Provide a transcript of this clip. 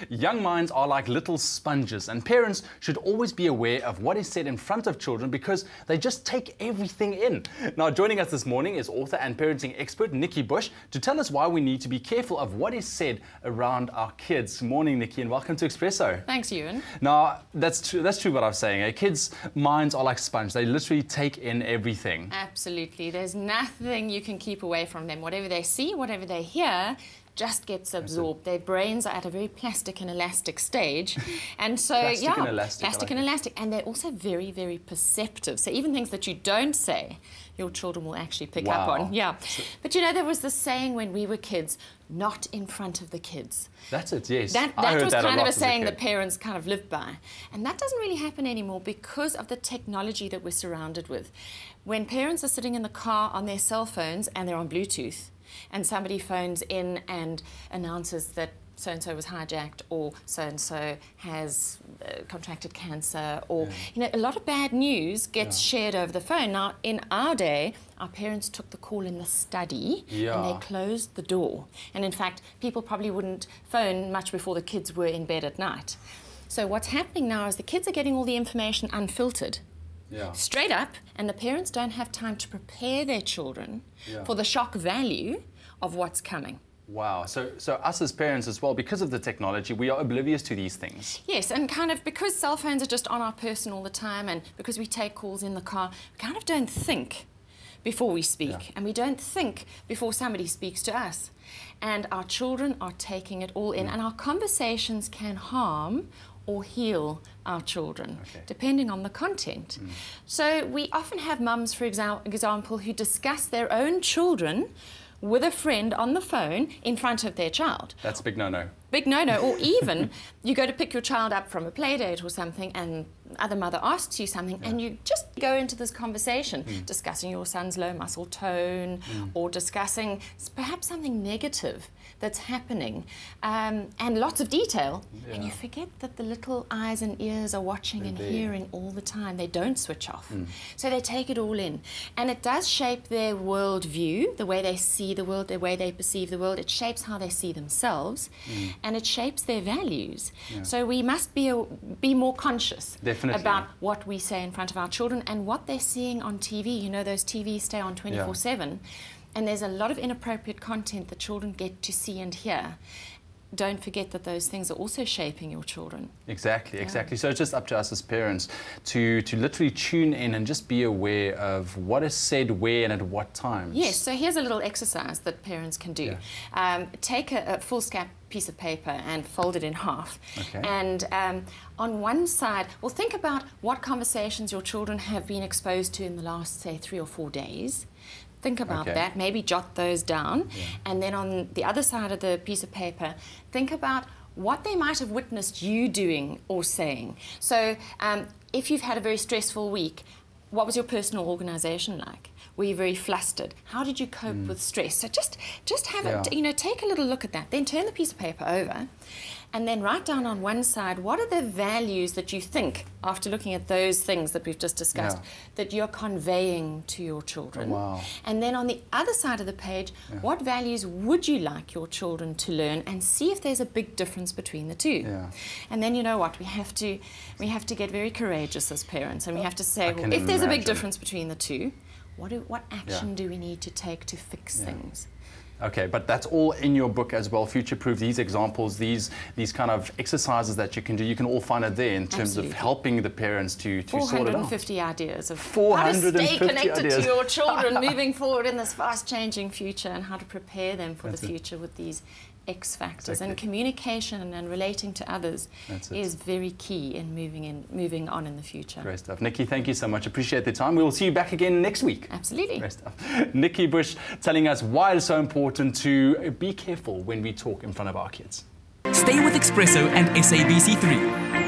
Young minds are like little sponges, and parents should always be aware of what is said in front of children because they just take everything in. Now, joining us this morning is author and parenting expert Nikki Bush to tell us why we need to be careful of what is said around our kids. Morning, Nikki, and welcome to eXpresso. Thanks, Ewan. Now, that's true what I was saying. Kids' minds are like sponge. They literally take in everything. Absolutely. There's nothing you can keep away from them. Whatever they see, whatever they hear, just gets absorbed. Their brains are at a very plastic and elastic stage. And so, plastic and elastic. And they're also very, very perceptive. So even things that you don't say, your children will actually pick up on. Yeah. But you know, there was this saying when we were kids, not in front of the kids. That's it, yes. That was kind of a saying that parents kind of lived by. And that doesn't really happen anymore because of the technology that we're surrounded with. When parents are sitting in the car on their cell phones and they're on Bluetooth, and somebody phones in and announces that so-and-so was hijacked, or so-and-so has contracted cancer, or, you know, a lot of bad news gets shared over the phone. Now, in our day, our parents took the call in the study and they closed the door. And in fact, people probably wouldn't phone much before the kids were in bed at night. So what's happening now is the kids are getting all the information unfiltered. Straight up, and the parents don't have time to prepare their children for the shock value of what's coming. Wow. So us as parents as well, because of the technology, we are oblivious to these things. Yes, and kind of because cell phones are just on our person all the time, and because we take calls in the car, we kind of don't think before we speak, and we don't think before somebody speaks to us. And our children are taking it all in, and our conversations can harm or heal our children, depending on the content. So we often have mums, for example, who discuss their own children with a friend on the phone in front of their child. That's a big no-no. Big no-no. Or even you go to pick your child up from a play date or something and other mother asks you something and you just go into this conversation discussing your son's low muscle tone or discussing perhaps something negative that's happening and lots of detail and you forget that the little eyes and ears are watching and hearing all the time. They don't switch off. So they take it all in, and it does shape their world view, the way they see the world, the way they perceive the world. It shapes how they see themselves and it shapes their values. So we must be more conscious about what we say in front of our children and what they're seeing on TV. You know, those TVs stay on 24/7, and there's a lot of inappropriate content that children get to see and hear. Don't forget that those things are also shaping your children. Exactly. So it's just up to us as parents to literally tune in and just be aware of what is said where and at what times. Yes, so here's a little exercise that parents can do. Take a foolscap piece of paper and fold it in half. And on one side, well, think about what conversations your children have been exposed to in the last, say, 3 or 4 days. Think about that, maybe jot those down. And then on the other side of the piece of paper, think about what they might have witnessed you doing or saying. So if you've had a very stressful week, what was your personal organisation like? Were you very flustered? How did you cope with stress? So just have it, you know, take a little look at that. Then turn the piece of paper over and then write down on one side, what are the values that you think, after looking at those things that we've just discussed, that you're conveying to your children. And then on the other side of the page, what values would you like your children to learn, and see if there's a big difference between the two. And then, you know what, we have to get very courageous as parents, and we have to say, well, if there's a big difference between the two, what action do we need to take to fix things? Okay, but that's all in your book as well, Future-Proof. These examples, these kind of exercises that you can do, you can all find it there in terms of helping the parents to sort it out. 450 ideas of how to stay connected to your children moving forward in this fast-changing future, and how to prepare them for the future with these X factors. And communication and relating to others is very key in moving on in the future. Great stuff. Nikki, thank you so much. Appreciate the time. We'll see you back again next week. Absolutely. Great stuff. Nikki Bush telling us why it's so important to be careful when we talk in front of our kids. Stay with eXpresso and SABC3.